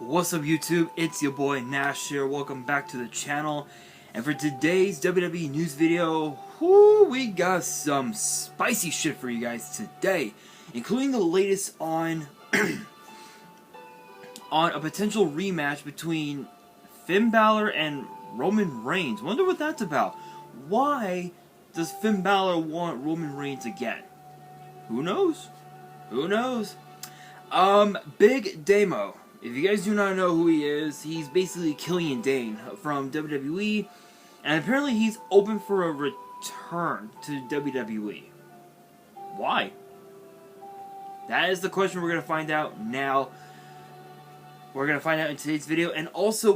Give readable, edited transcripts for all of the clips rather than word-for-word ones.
What's up YouTube, it's your boy Nash here, welcome back to the channel. And for today's WWE news video, we got some spicy shit for you guys today. Including the latest on on a potential rematch between Finn Balor and Roman Reigns. Wonder what that's about. Why does Finn Balor want Roman Reigns again? Who knows? Who knows? Big Damo. If you guys do not know who he is, he's basically Killian Dane from WWE, and apparently he's open for a return to WWE. Why? That is the question we're gonna find out now. We're gonna find out in today's video, and also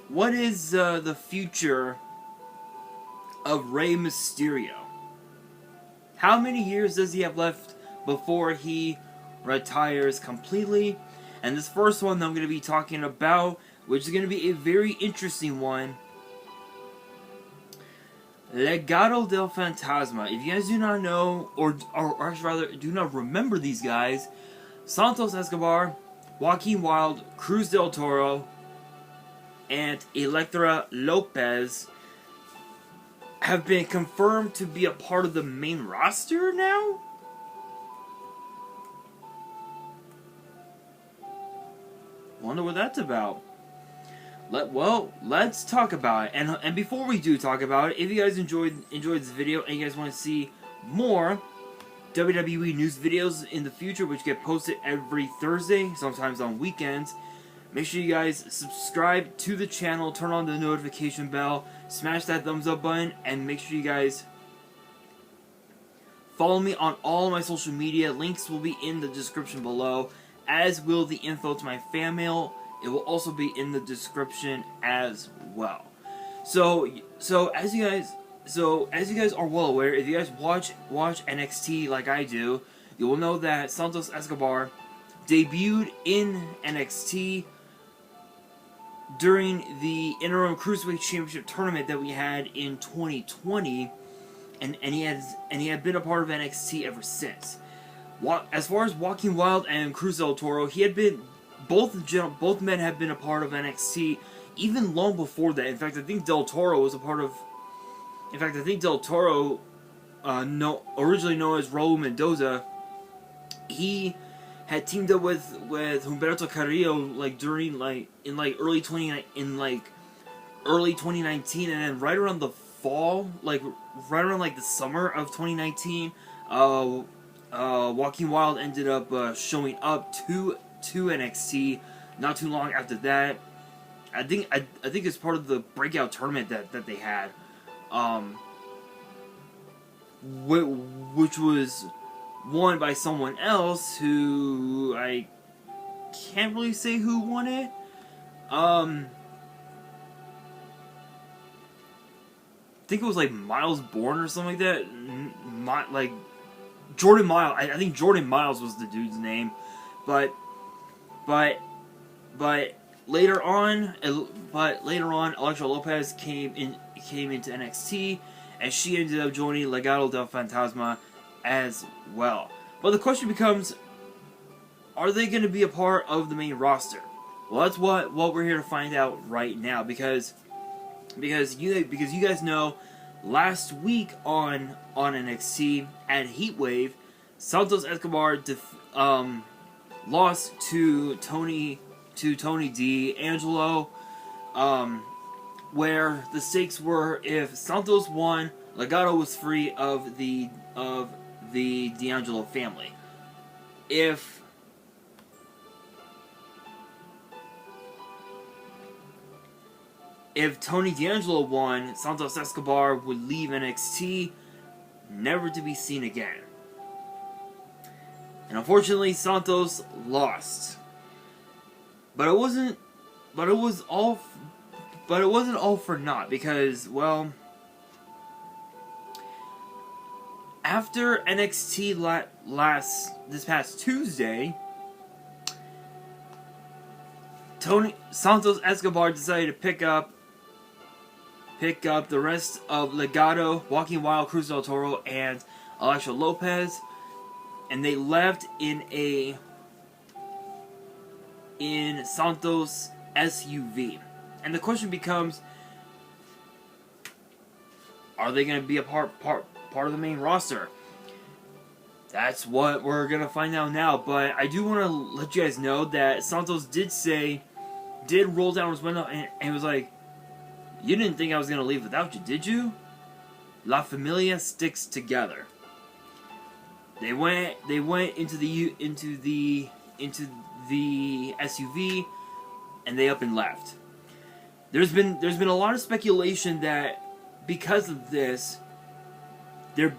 what is the future of Rey Mysterio? How many years does he have left before he retires completely? And this first one that I'm going to be talking about, which is going to be a very interesting one, Legado del Fantasma. If you guys do not know, or actually rather do not remember these guys, Santos Escobar, Joaquin Wilde, Cruz del Toro, and Elektra Lopez have been confirmed to be a part of the main roster now? Wonder what that's about. Let's talk about it. And before we do talk about it, if you guys enjoyed this video and you guys want to see more WWE news videos in the future, which get posted every Thursday, sometimes on weekends, make sure you guys subscribe to the channel, turn on the notification bell, smash that thumbs up button, and make sure you guys follow me on all my social media. Links will be in the description below, as will the info to my fan mail. It will also be in the description as well. So as you guys are well aware, if you guys watch NXT like I do, you will know that Santos Escobar debuted in NXT during the interim Cruiserweight Championship tournament that we had in 2020, and he had been a part of NXT ever since. As far as Joaquin Wilde and Cruz del Toro, he had been both men have been a part of NXT even long before that. In fact, I think Del Toro was a part of. In fact, I think Del Toro, originally known as Raul Mendoza, he had teamed up with Humberto Carrillo in early 2019, and then right around the fall, right around the summer of 2019, Joaquin Wilde ended up showing up to NXT. Not too long after that, I think it's part of the breakout tournament that they had, which was won by someone else who I can't really say who won it. I think it was like Miles Bourne or something like that. Jordan Miles. I think Jordan Miles was the dude's name, but later on, Elektra Lopez came into NXT, and she ended up joining Legado del Fantasma as well. But the question becomes, are they going to be a part of the main roster? Well, that's what we're here to find out right now, because you guys know, last week on NXT at Heatwave, Santos Escobar lost to Tony D'Angelo, where the stakes were, if Santos won, Legado was free of the D'Angelo family. If Tony D'Angelo won, Santos Escobar would leave NXT, never to be seen again. And unfortunately, Santos lost. But it wasn't all for naught, because, well, after NXT this past Tuesday, Santos Escobar decided to pick up the rest of Legado, Joaquin Wilde, Cruz del Toro, and Elektra Lopez, and they left in a in Santos' SUV. And the question becomes, are they going to be a part of the main roster? That's what we're going to find out now. But I do want to let you guys know that Santos did roll down his window and was like, you didn't think I was going to leave without you, did you? La Familia sticks together. They went into the SUV, and they up and left. There's been a lot of speculation that because of this, they're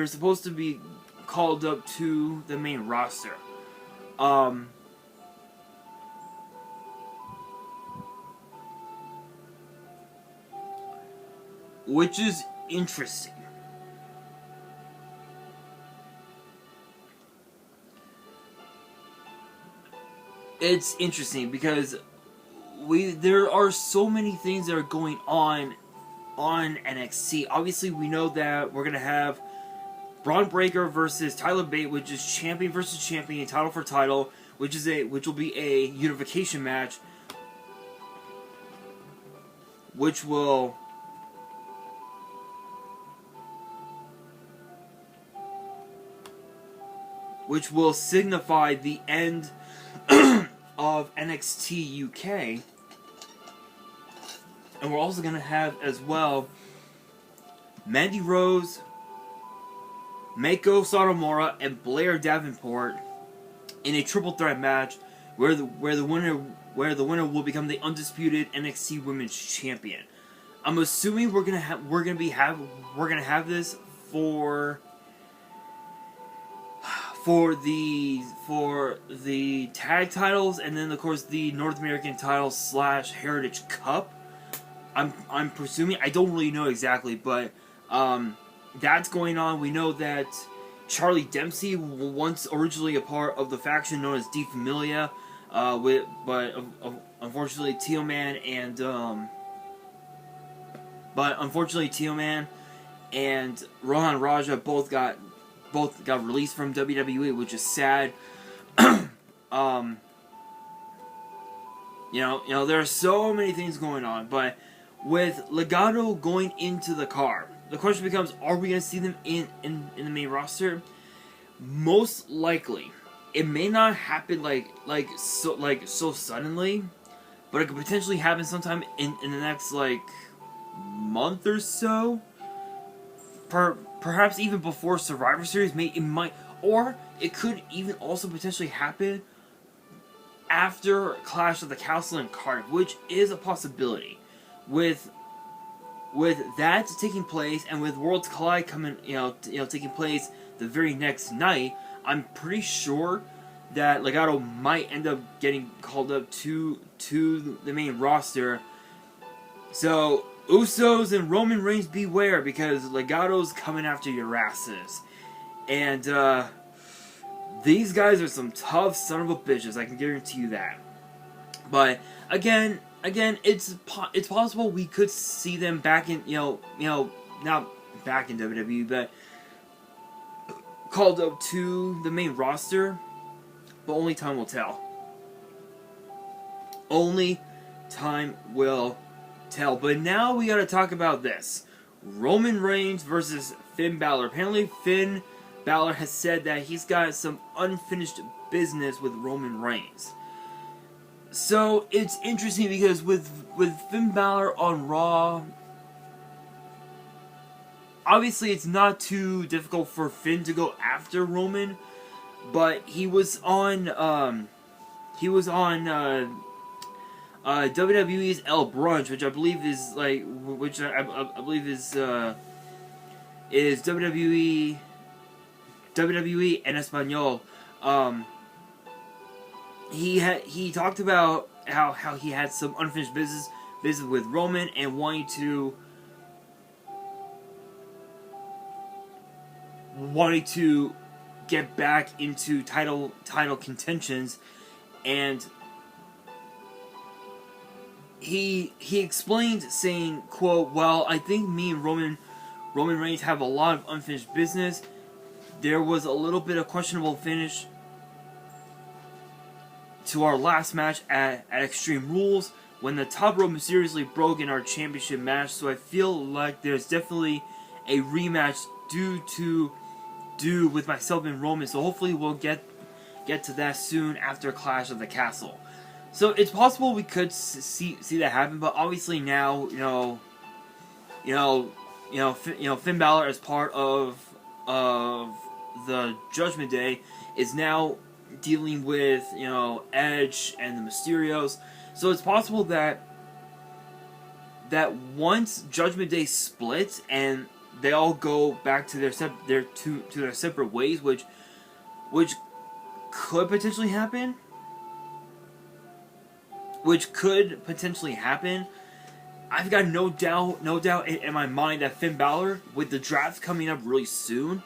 supposed to be called up to the main roster. Which is interesting. It's interesting because there are so many things that are going on NXT. Obviously, we know that we're gonna have Braun Breaker versus Tyler Bate, which is champion versus champion, title for title, which will be a unification match, which will signify the end of NXT UK. And we're also going to have as well Mandy Rose, Meiko Satomura, and Blair Davenport in a triple threat match where the winner will become the undisputed NXT Women's Champion. I'm assuming we're gonna have this for the tag titles, and then of course the North American title / Heritage Cup. I'm presuming, I don't really know exactly, but that's going on. We know that Charlie Dempsey was once originally a part of the faction known as De Familia, but unfortunately Tio Man and Rohan Raja both got released from WWE, which is sad. There are so many things going on, but with Legado going into the car, the question becomes: are we going to see them in the main roster? Most likely, it may not happen so suddenly, but it could potentially happen sometime in the next month or so. Perhaps even before Survivor Series. Or it could even also potentially happen after Clash of the Castle in Cardiff, which is a possibility. With that taking place, and with Worlds Collide coming, taking place the very next night, I'm pretty sure that Legado might end up getting called up to the main roster. So Usos and Roman Reigns, beware, because Legado's coming after your asses. And these guys are some tough son of a bitches, I can guarantee you that. But again, it's possible we could see them back in, not back in WWE, but called up to the main roster. But only time will tell. Only time will tell. But now we gotta talk about this: Roman Reigns versus Finn Balor. Apparently Finn Balor has said that he's got some unfinished business with Roman Reigns. So it's interesting because with Finn Balor on Raw, obviously it's not too difficult for Finn to go after Roman, but he was on WWE's El Brunch, which I believe is is WWE en Espanol. He talked about how he had some unfinished business with Roman and wanting to get back into title contentions, and he explained, saying, quote, "Well, I think me and Roman Reigns have a lot of unfinished business. There was a little bit of questionable finish to our last match at Extreme Rules when the top rope mysteriously broke in our championship match. So I feel like there's definitely a rematch due with myself and Roman. So hopefully we'll get to that soon after Clash of the Castle. So it's possible we could see that happen, but obviously now Finn Balor as part of the Judgment Day is now dealing with Edge and the Mysterios. So it's possible that once Judgment Day splits and they all go back to their separate ways, which could potentially happen. I've got no doubt in my mind that Finn Balor, with the draft coming up really soon,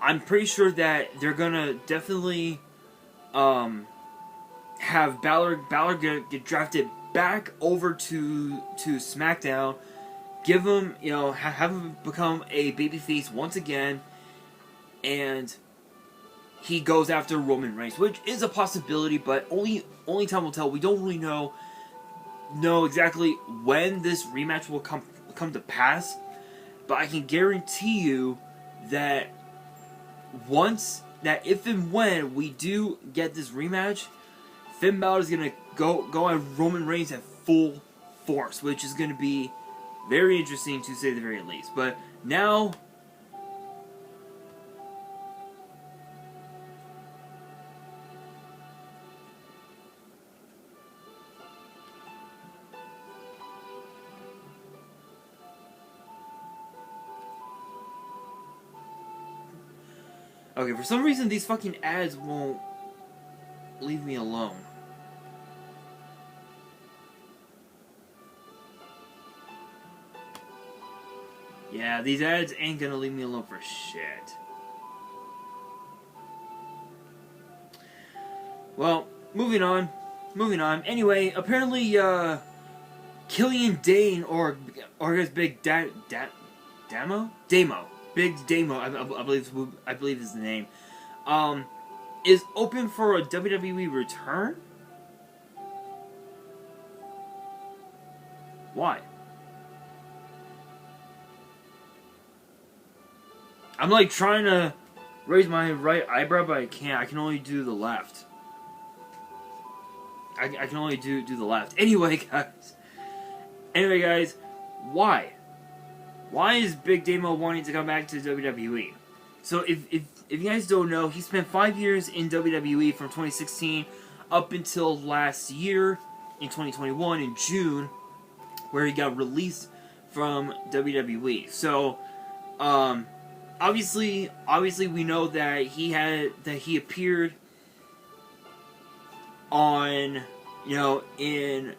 I'm pretty sure that they're gonna definitely have Balor get drafted back over to SmackDown, give him have him become a babyface once again, and he goes after Roman Reigns, which is a possibility, but only time will tell. We don't really know exactly when this rematch will come to pass, but I can guarantee you that if and when we do get this rematch, Finn Balor is gonna go on Roman Reigns at full force, which is gonna be very interesting to say the very least. But now, okay, for some reason these fucking ads won't leave me alone. Yeah, these ads ain't gonna leave me alone for shit. Well, moving on. Anyway, apparently, Killian Dane, or his Big Damo? Damo. Big Damo, I believe is the name, is open for a WWE return? Why? I'm like trying to raise my right eyebrow, but I can't. I can only do the left. I can only do the left. Anyway, guys, why? Why is Big Damo wanting to come back to WWE? So if you guys don't know, he spent 5 years in WWE from 2016 up until last year in 2021 in June, where he got released from WWE. So, obviously we know that he appeared on, in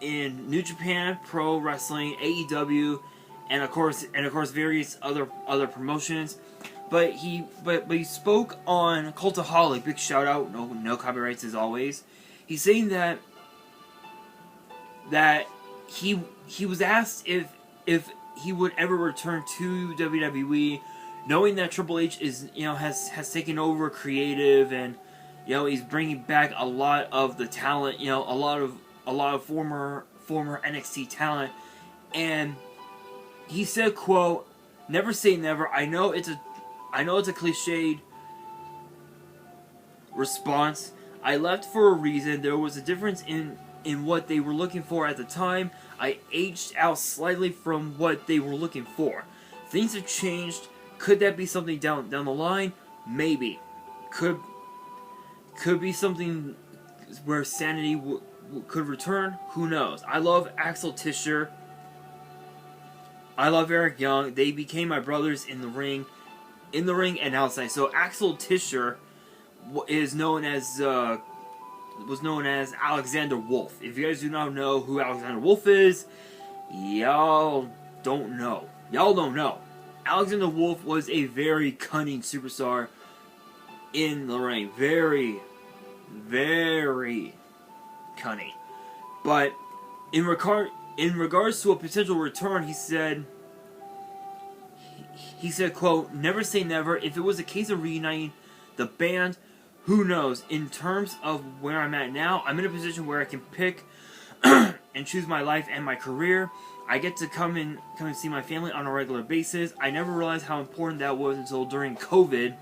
New Japan Pro Wrestling, AEW, and of course various other promotions. But he spoke on Cultaholic, big shout out, no copyrights as always. He's saying that he was asked if he would ever return to WWE, knowing that Triple H is has taken over creative, and he's bringing back a lot of the talent, a lot of former NXT talent, and he said, quote, "Never say never. I know it's a cliched response. I left for a reason. There was a difference in what they were looking for at the time. I aged out slightly from what they were looking for. Things have changed. Could that be something down the line? Maybe. Could be something where sanity could return. Who knows? I love Axel Tischer. I love Eric Young. They became my brothers in the ring and outside." So Axel Tischer is known as Alexander Wolf. If you guys do not know who Alexander Wolf is, y'all don't know. Alexander Wolf was a very cunning superstar in the ring. Very, very cunning. But in regards to a potential return, he said, quote, "Never say never. If it was a case of reuniting the band, who knows? In terms of where I'm at now, I'm in a position where I can pick and choose my life and my career. I get to come and see my family on a regular basis. I never realized how important that was until during COVID.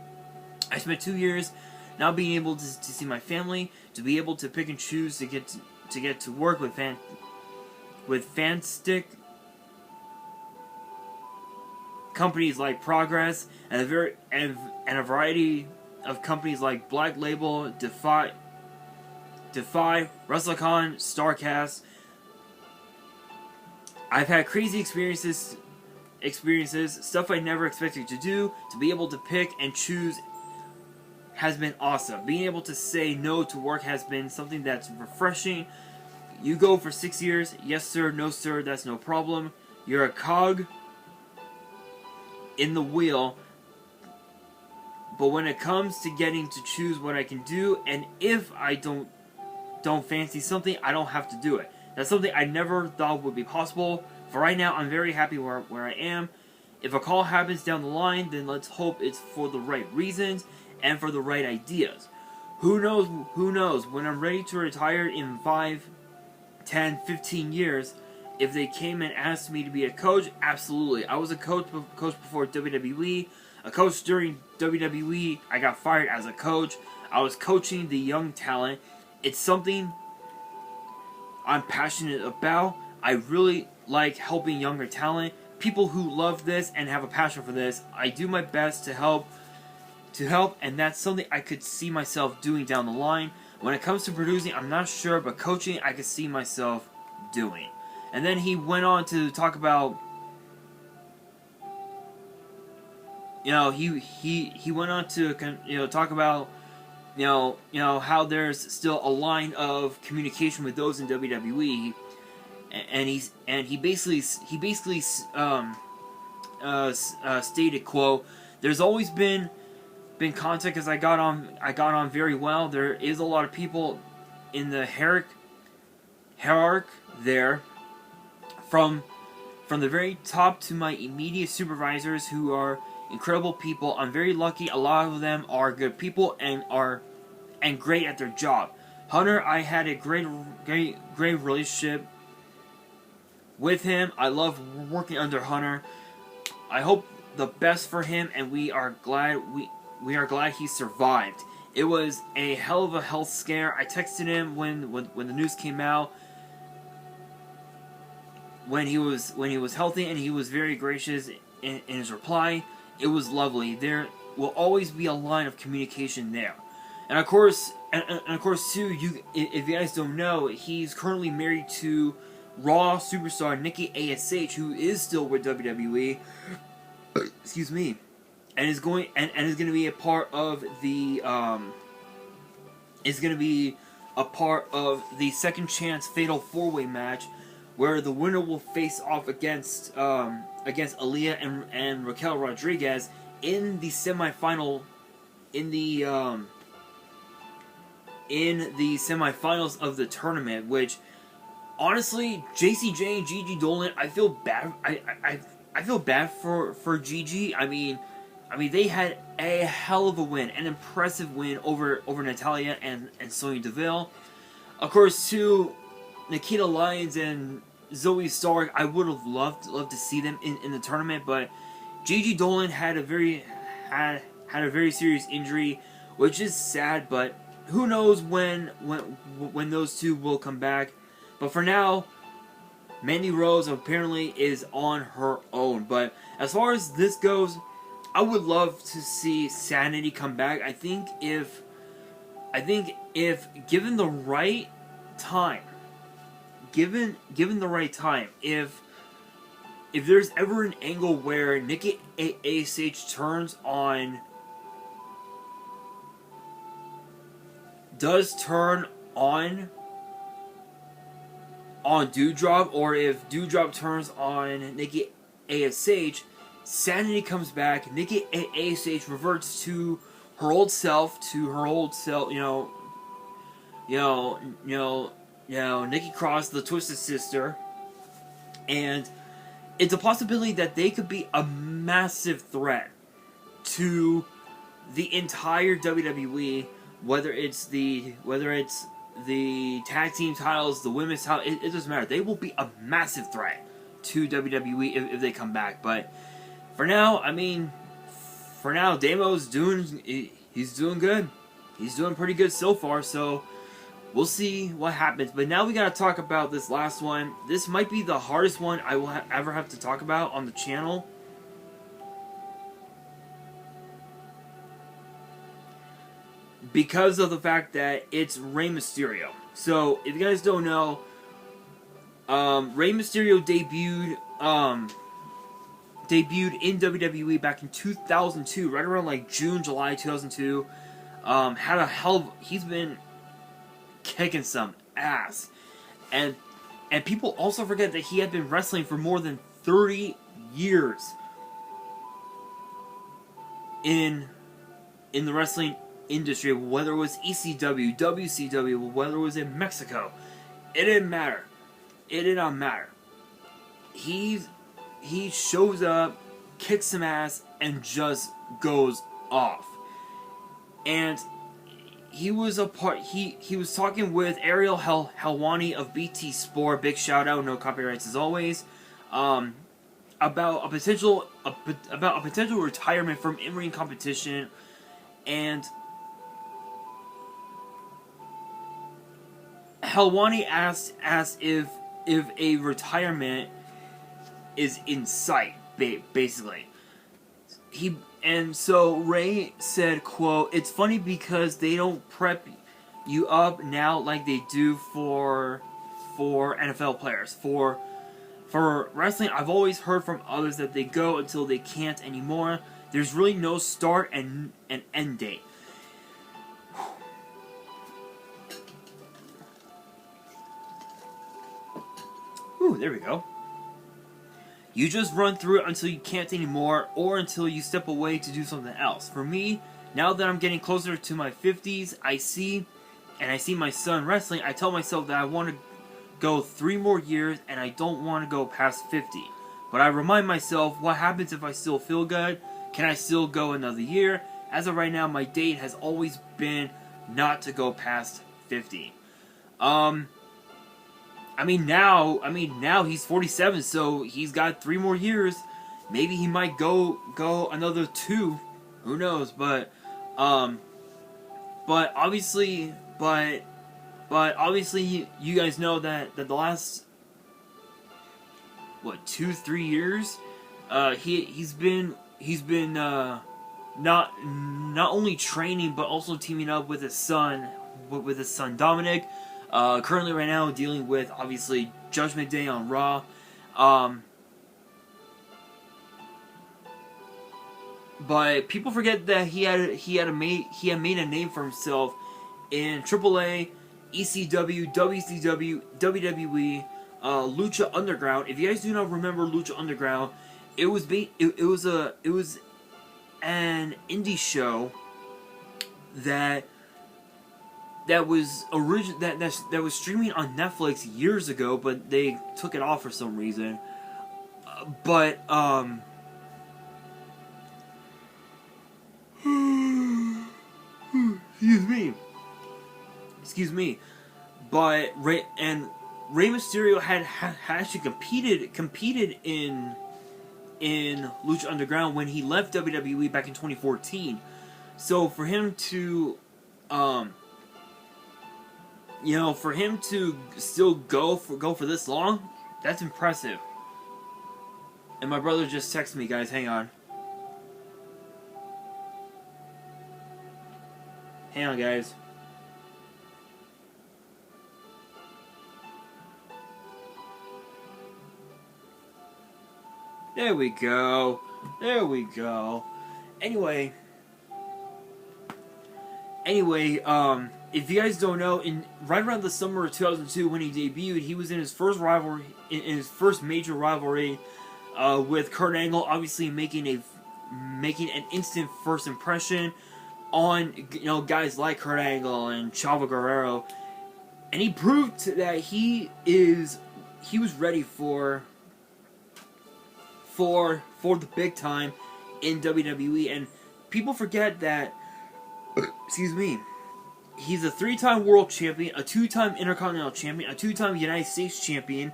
I spent 2 years now being able to see my family, to be able to pick and choose to get to work with Fanstick companies like Progress and a variety of companies like Black Label, Defy, WrestleCon, StarCast. I've had crazy experiences, stuff I never expected to do. To be able to pick and choose has been awesome. Being able to say no to work has been something that's refreshing. You go for 6 years, yes sir, no sir, that's no problem. You're a cog in the wheel. But when it comes to getting to choose what I can do, and if I don't fancy something, I don't have to do it. That's something I never thought would be possible. For right now, I'm very happy where I am. If a call happens down the line, then let's hope it's for the right reasons and for the right ideas. Who knows, when I'm ready to retire in 5, 10, 15 years, if they came and asked me to be a coach, absolutely. I was a coach before WWE, a coach during WWE. I got fired as a coach. I was coaching the young talent. It's something I'm passionate about. I really like helping younger talent, people who love this and have a passion for this. I do my best to help, and that's something I could see myself doing down the line. When it comes to producing, I'm not sure, but coaching, I could see myself doing. And then he went on to talk about, he went on to talk about how there's still a line of communication with those in WWE, and he basically stated, quote, "There's always been contact because I got on very well. There is a lot of people in the hierarchy there, from the very top to my immediate supervisors, who are incredible people. I'm very lucky. A lot of them are good people and great at their job. Hunter, I had a great relationship with him. I love working under Hunter. I hope the best for him, and we are glad he survived. It was a hell of a health scare. I texted him when the news came out, when he was healthy, and he was very gracious in his reply. It was lovely. There will always be a line of communication there. And of course, too, if you guys don't know, he's currently married to Raw superstar Nikki ASH, who is still with WWE. Excuse me, and is going to be a part of the Second Chance Fatal 4-Way match, where the winner will face off against Aaliyah and Raquel Rodriguez in the semifinal, in the semifinals of the tournament. Which, honestly, JCJ and Gigi Dolan, I feel bad. I feel bad for Gigi. I mean, they had a hell of a win, an impressive win over Natalya and Sonya Deville. Of course, too, Nikita Lyons and Zoe Stark, I would have loved to see them in the tournament, but Gigi Dolan had a very serious injury, which is sad. But who knows when those two will come back. But for now, Mandy Rose apparently is on her own. But as far as this goes, I would love to see Sanity come back. I think if given the right time, if there's ever an angle where Nikki ASH does turn on Doudrop, or if Doudrop turns on Nikki ASH, Sanity comes back, Nikki ASH reverts to her old self, Nikki Cross, the Twisted Sister, and it's a possibility that they could be a massive threat to the entire WWE whether it's the tag team titles, the women's title, it doesn't matter. They will be a massive threat to WWE if they come back. But for now, I mean, Damo's he's doing good. He's doing pretty good so far. So we'll see what happens. But now we gotta talk about this last one. This might be the hardest one I will ever have to talk about on the channel. Because of the fact that it's Rey Mysterio. So, if you guys don't know, Rey Mysterio debuted in WWE back in 2002, right around like June, July 2002. He's been kicking some ass. And people also forget that he had been wrestling for more than 30 years in the wrestling industry, whether it was ECW, WCW, whether it was in Mexico. It didn't matter. It did not matter. He shows up, kicks some ass, and just goes off. And he was he was talking with Ariel Helwani of BT Sport, big shout out, no copyrights as always, about a potential retirement from in-ring competition. And Helwani asked if a retirement is in sight, basically. So Rey said, quote, "It's funny because they don't prep you up now like they do for NFL players. For wrestling, I've always heard from others that they go until they can't anymore. There's really no start and end date." Ooh, there we go. "You just run through it until you can't anymore, or until you step away to do something else. For me, now that I'm getting closer to my 50s, I see my son wrestling, I tell myself that I want to go 3 more years, and I don't want to go past 50. But I remind myself, what happens if I still feel good? Can I still go another year? As of right now, my date has always been not to go past 50. Now he's 47, so he's got 3 more years. Maybe he might go another 2. Who knows? But obviously, you guys know that the last 2-3 years, he's been not only training but also teaming up with his son Dominic. Currently, right now, dealing with obviously Judgment Day on Raw. But people forget that he had made a name for himself in AAA, ECW, WCW, WWE, Lucha Underground. If you guys do not remember Lucha Underground, it was an indie show that was that was streaming on Netflix years ago, but they took it off for some reason. Excuse me. But Rey Mysterio had actually competed in Lucha Underground when he left WWE back in 2014. So for him to still go for this long, that's impressive. And my brother just texted me, guys. Hang on. Hang on, guys. There we go. Anyway, if you guys don't know, right around the summer of 2002 when he debuted, he was in his first rivalry, in his first major rivalry with Kurt Angle, obviously making an instant first impression on guys like Kurt Angle and Chavo Guerrero, and he proved that he was ready for the big time in WWE. And people forget that excuse me, He's a 3-time world champion, a 2-time Intercontinental champion, a 2-time United States champion,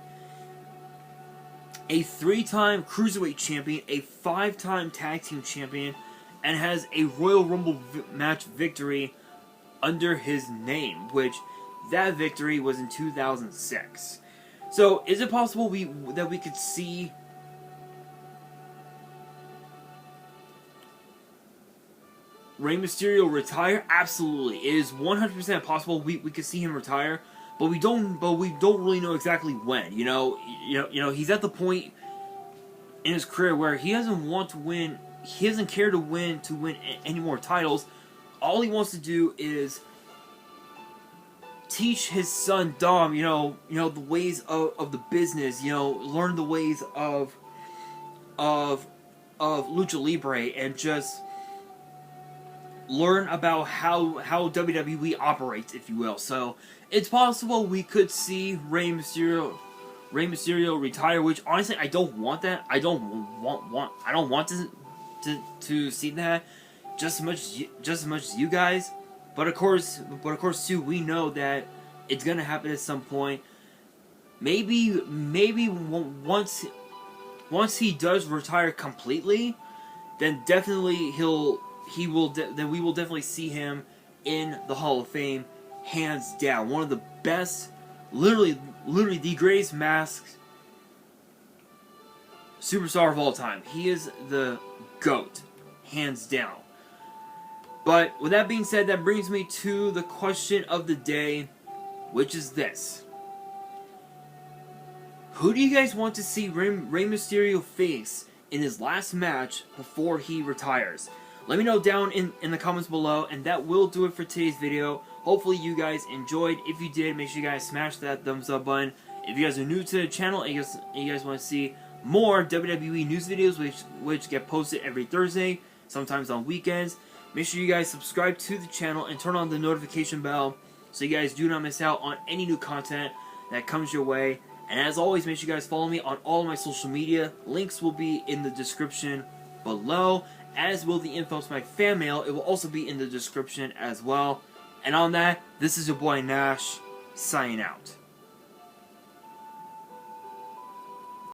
a 3-time Cruiserweight champion, a 5-time Tag Team champion, and has a Royal Rumble match victory under his name, which that victory was in 2006. So, is it possible that we could see Rey Mysterio retire? Absolutely, it is 100% possible we could see him retire, but we don't really know exactly when. You know, he's at the point in his career where he doesn't want to win. He doesn't care to win any more titles. All he wants to do is teach his son Dom, you know the ways of the business. You know, learn the ways of Lucha Libre, and just learn about how WWE operates, if you will. So it's possible we could see Rey Mysterio retire, which honestly I don't want that. I don't want to see that just as much as you guys. But of course too, we know that it's gonna happen at some point. Maybe once he does retire completely, then definitely we will definitely see him in the Hall of Fame, hands down. One of the best, literally the greatest masked superstar of all time. He is the GOAT, hands down. But with that being said, that brings me to the question of the day, which is this: who do you guys want to see Rey Mysterio face in his last match before he retires? Let me know down in the comments below, and that will do it for today's video. Hopefully you guys enjoyed. If you did, make sure you guys smash that thumbs up button. If you guys are new to the channel and you guys want to see more WWE news videos, which get posted every Thursday, sometimes on weekends, make sure you guys subscribe to the channel and turn on the notification bell so you guys do not miss out on any new content that comes your way. And as always, make sure you guys follow me on all of my social media. Links will be in the description below, as will the info to my fan mail. It will also be in the description as well. And on that, this is your boy Nash, signing out.